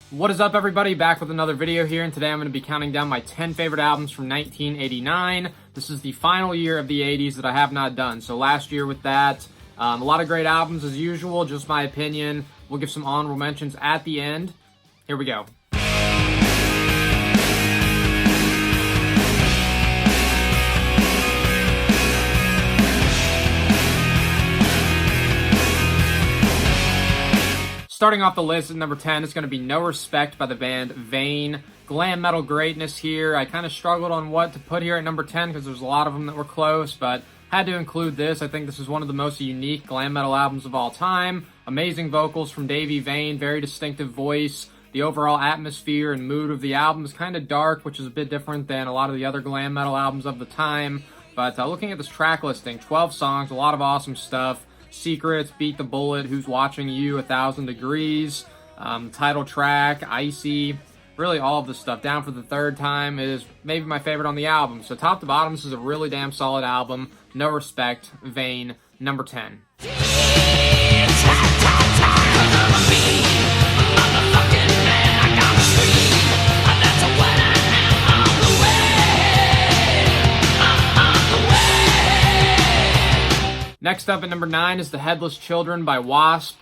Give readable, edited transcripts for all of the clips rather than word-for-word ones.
What is up, everybody? Back with another video here, and today I'm going to be counting down my 10 favorite albums from 1989. This is the final year of the 80s that I have not done. So last year with that, a lot of great albums as usual, just my opinion. We'll give some honorable mentions at the end. Here we go. Starting off the list at number 10 is going to be No Respect by the band Vain. Glam metal greatness here. I kind of struggled on what to put here at number 10 because there's a lot of them that were close, but had to include this. I think this is one of the most unique glam metal albums of all time. Amazing vocals from Davey Vain, very distinctive voice. The overall atmosphere and mood of the album is kind of dark, which is a bit different than a lot of the other glam metal albums of the time. But looking at this track listing, 12 songs, a lot of awesome stuff. Secrets, Beat the Bullet, Who's Watching You, 1,000 Degrees, title track, Icy, really all of this stuff. Down for the Third Time is maybe my favorite on the album. So top to bottom, this is a really damn solid album. No Respect, Vain, number 10. Next up at number 9 is The Headless Children by Wasp.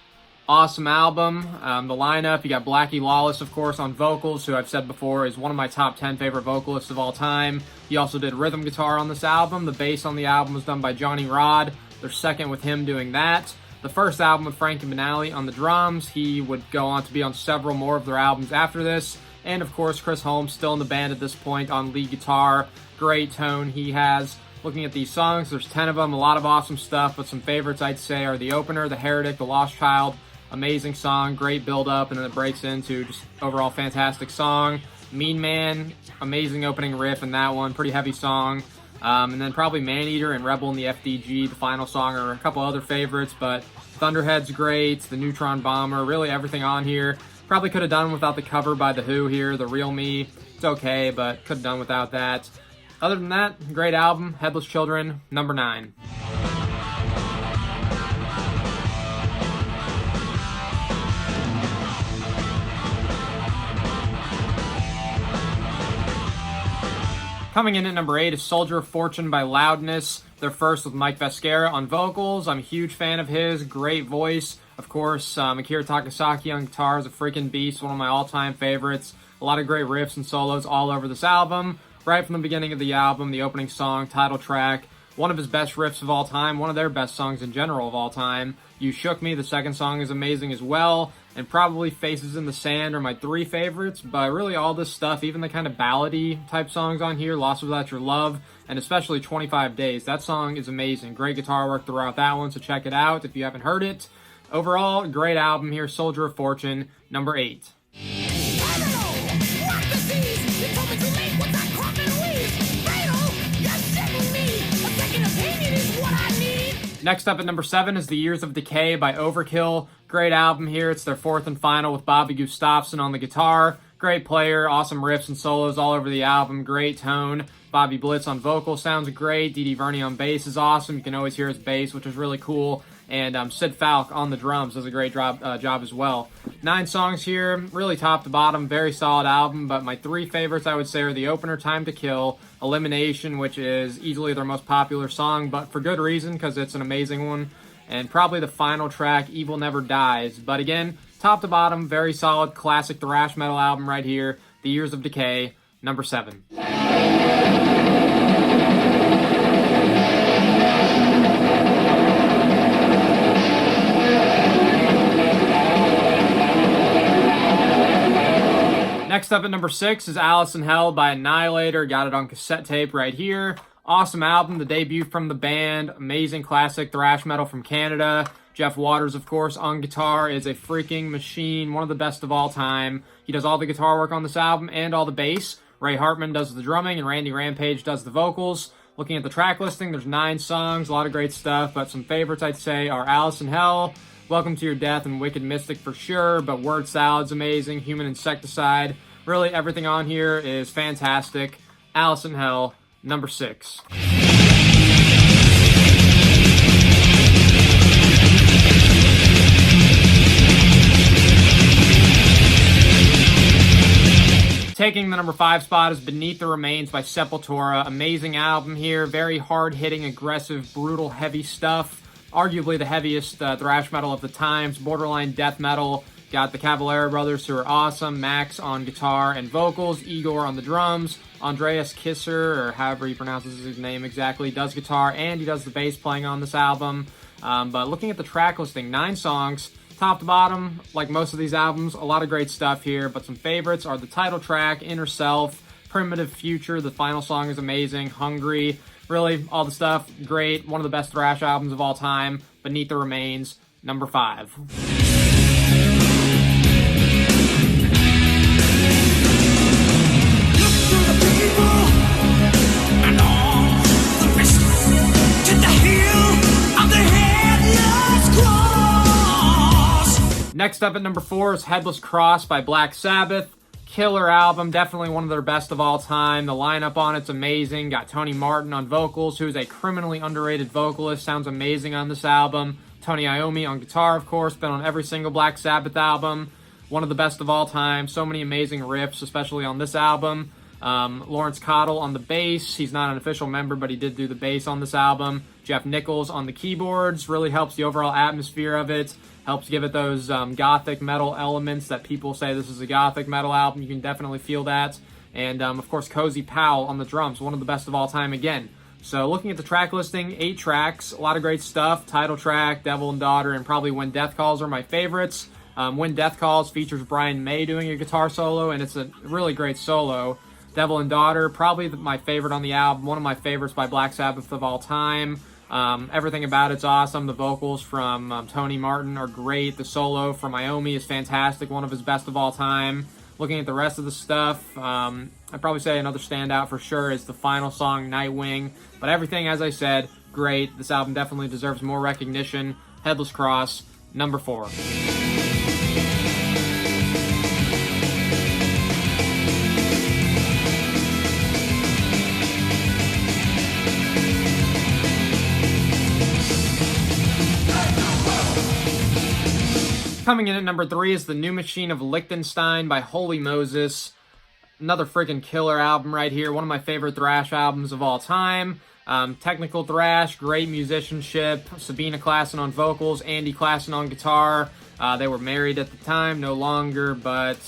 Awesome album. The lineup, you got Blackie Lawless, of course, on vocals, who I've said before is one of my top 10 favorite vocalists of all time. He also did rhythm guitar on this album. The bass on the album was done by Johnny Rod. They're second with him doing that. The first album with Frankie Banali on the drums. He would go on to be on several more of their albums after this. And, of course, Chris Holmes, still in the band at this point on lead guitar. Great tone he has. Looking at these songs, there's 10 of them, a lot of awesome stuff, but some favorites I'd say are the opener, The Heretic, The Lost Child. Amazing song, great build-up, and then it breaks into just overall fantastic song. Mean Man, amazing opening riff in that one, pretty heavy song. And then probably Maneater and Rebel in the FDG, the final song, are a couple other favorites, but Thunderhead's great, The Neutron Bomber, really everything on here. Probably could have done without the cover by The Who here, The Real Me. It's okay, but could have done without that. Other than that, great album, Headless Children, number 9. Coming in at number 8 is Soldier of Fortune by Loudness. They're first with Mike Vasquera on vocals. I'm a huge fan of his, great voice. Of course, Akira Takasaki on guitar is a freaking beast, one of my all-time favorites. A lot of great riffs and solos all over this album. Right from the beginning of the album, the opening song, title track, one of his best riffs of all time, one of their best songs in general of all time. You Shook Me, the second song, is amazing as well, and probably Faces in the Sand are my 3 favorites, but really all this stuff, even the kind of ballady type songs on here, Lost Without Your Love, and especially 25 Days. That song is amazing. Great guitar work throughout that one, so check it out if you haven't heard it. Overall, great album here, Soldier of Fortune, number 8. Next up at number 7 is The Years of Decay by Overkill. Great album here. It's their 4th and final with Bobby Gustafson on the guitar. Great player, awesome riffs and solos all over the album. Great tone. Bobby Blitz on vocals sounds great. Dee Verney on bass is awesome. You can always hear his bass, which is really cool. And Sid Falk on the drums does a great job as well. 9 songs here, really top to bottom, very solid album, but my 3 favorites I would say are the opener, Time to Kill, Elimination, which is easily their most popular song, but for good reason, because it's an amazing one, and probably the final track, Evil Never Dies. But again, top to bottom, very solid, classic thrash metal album right here, The Years of Decay, number 7. Next up at number 6 is Alice in Hell by Annihilator. Got it on cassette tape right here. Awesome album, the debut from the band. Amazing classic thrash metal from Canada. Jeff Waters, of course, on guitar is a freaking machine. One of the best of all time. He does all the guitar work on this album and all the bass. Ray Hartman does the drumming and Randy Rampage does the vocals. Looking at the track listing, there's 9 songs, a lot of great stuff, but some favorites I'd say are Alice in Hell, Welcome to Your Death, and Wicked Mystic for sure, but Word Salad's amazing, Human Insecticide. Really, everything on here is fantastic. Alice in Hell, number 6. Taking the number 5 spot is Beneath the Remains by Sepultura. Amazing album here. Very hard-hitting, aggressive, brutal, heavy stuff. Arguably the heaviest thrash metal of the times. Borderline death metal. Got the Cavalera brothers, who are awesome. Max on guitar and vocals. Igor on the drums. Andreas Kisser, or however he pronounces his name exactly, does guitar, and he does the bass playing on this album. But looking at the track listing, 9 songs. Top to bottom, like most of these albums, a lot of great stuff here, but some favorites are the title track, Inner Self, Primitive Future, the final song is amazing, Hungry, really, all the stuff, great, one of the best thrash albums of all time, Beneath the Remains, number 5. Next up at number 4 is Headless Cross by Black Sabbath. Killer album, definitely one of their best of all time. The lineup on it's amazing. Got Tony Martin on vocals, who is a criminally underrated vocalist. Sounds amazing on this album. Tony Iommi on guitar, of course. Been on every single Black Sabbath album. One of the best of all time. So many amazing riffs, especially on this album. Lawrence Cottle on the bass. He's not an official member, but he did do the bass on this album. Jeff Nichols on the keyboards. Really helps the overall atmosphere of it. Helps give it those gothic metal elements that people say this is a gothic metal album. You can definitely feel that. And, of course, Cozy Powell on the drums. One of the best of all time again. So looking at the track listing, 8 tracks. A lot of great stuff. Title track, Devil and Daughter, and probably When Death Calls are my favorites. When Death Calls features Brian May doing a guitar solo, and it's a really great solo. Devil and Daughter, probably my favorite on the album. One of my favorites by Black Sabbath of all time. Everything about it's awesome. The vocals from Tony Martin are great. The solo from Iommi is fantastic. One of his best of all time. Looking at the rest of the stuff, I'd probably say another standout for sure is the final song, Nightwing. But everything, as I said, great. This album definitely deserves more recognition. Headless Cross, number 4. Coming in at number 3 is The New Machine of Liechtenstein by Holy Moses. Another freaking killer album right here. One of my favorite thrash albums of all time. Technical thrash, great musicianship. Sabina Klassen on vocals, Andy Klassen on guitar. They were married at the time, no longer, but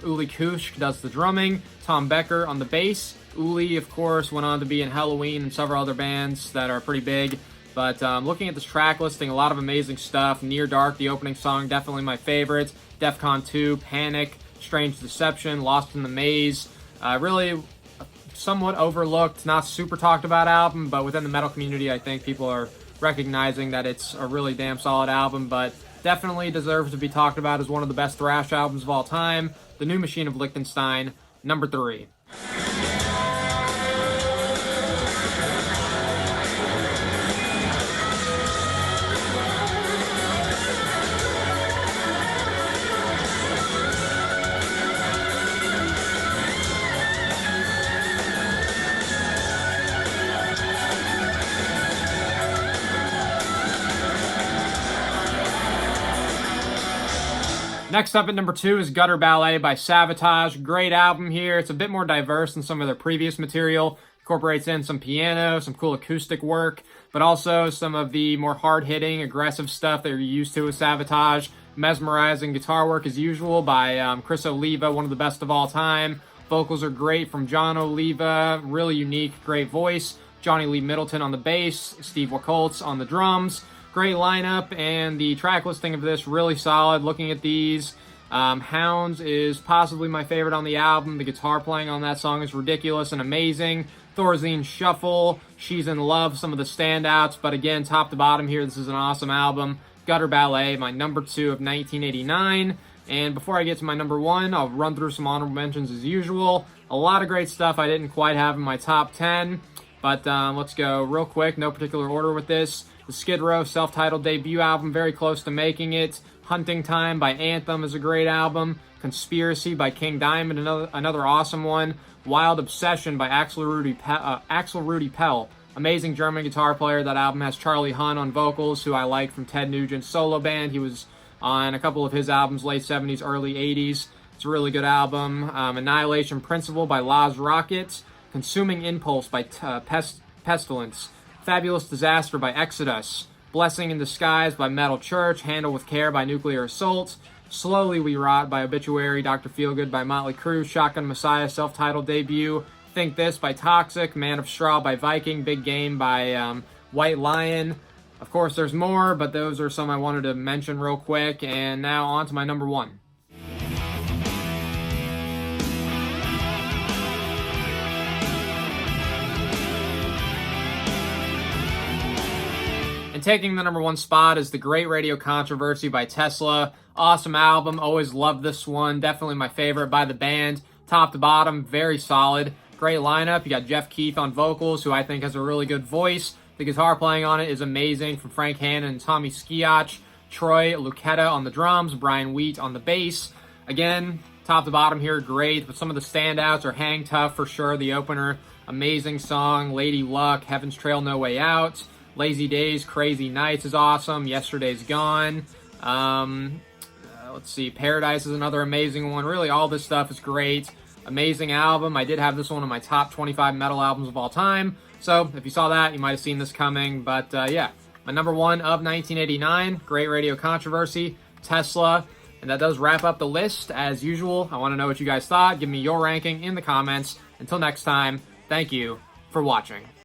Uli Kusch does the drumming. Tom Becker on the bass. Uli, of course, went on to be in Helloween and several other bands that are pretty big. But looking at this track listing, a lot of amazing stuff. Near Dark, the opening song, definitely my favorite. Defcon 2, Panic, Strange Deception, Lost in the Maze. Really somewhat overlooked, not super talked about album, but within the metal community, I think people are recognizing that it's a really damn solid album, but definitely deserves to be talked about as one of the best thrash albums of all time. The New Machine of Liechtenstein, number 3. Next up at number 2 is Gutter Ballet by Savatage. Great album here. It's a bit more diverse than some of their previous material. Incorporates in some piano, some cool acoustic work, but also some of the more hard-hitting, aggressive stuff that you're used to with Savatage. Mesmerizing guitar work as usual by Chris Oliva, one of the best of all time. Vocals are great from John Oliva. Really unique, great voice. Johnny Lee Middleton on the bass. Steve Wakoltz on the drums. Great lineup, and the track listing of this really solid. Looking at these, Hounds is possibly my favorite on the album. The guitar playing on that song is ridiculous and amazing. Thorazine Shuffle, She's in Love, some of the standouts, but again, top to bottom here, this is an awesome album. Gutter Ballet, my number 2 of 1989. And before I get to my number 1, I'll run through some honorable mentions as usual. A lot of great stuff I didn't quite have in my top 10, but let's go real quick, no particular order with this. The Skid Row self-titled debut album, very close to making it. Hunting Time by Anthem is a great album. Conspiracy by King Diamond, another awesome one. Wild Obsession by Axel Rudy Pell. Amazing German guitar player. That album has Charlie Hunn on vocals, who I like from Ted Nugent's solo band. He was on a couple of his albums, late 70s, early 80s. It's a really good album. Annihilation Principle by Laz Rocket. Consuming Impulse by Pestilence. Fabulous Disaster by Exodus. Blessing in Disguise by Metal Church. Handle with Care by Nuclear Assault. Slowly We Rot by Obituary. Dr. Feelgood by Motley Crue. Shotgun Messiah self-titled debut. Think This by Toxic. Man of Straw by Viking. Big Game by White Lion. Of course, there's more, but those are some I wanted to mention real quick. And now on to my number one. And taking the number one spot is The Great Radio Controversy by Tesla. Awesome album. Always loved this one. Definitely my favorite by the band. Top to bottom, very solid. Great lineup. You got Jeff Keith on vocals, who I think has a really good voice. The guitar playing on it is amazing from Frank Hannon and Tommy Skiach. Troy Lucetta on the drums. Brian Wheat on the bass. Again, top to bottom here, great. But some of the standouts are Hang Tough for sure, the opener. Amazing song. Lady Luck, Heaven's Trail, No Way Out. Lazy Days, Crazy Nights is awesome. Yesterday's Gone. Let's see. Paradise is another amazing one. Really, all this stuff is great. Amazing album. I did have this one in my top 25 metal albums of all time. So, if you saw that, you might have seen this coming. But, yeah. My number one of 1989, Great Radio Controversy, Tesla. And that does wrap up the list. As usual, I want to know what you guys thought. Give me your ranking in the comments. Until next time, thank you for watching.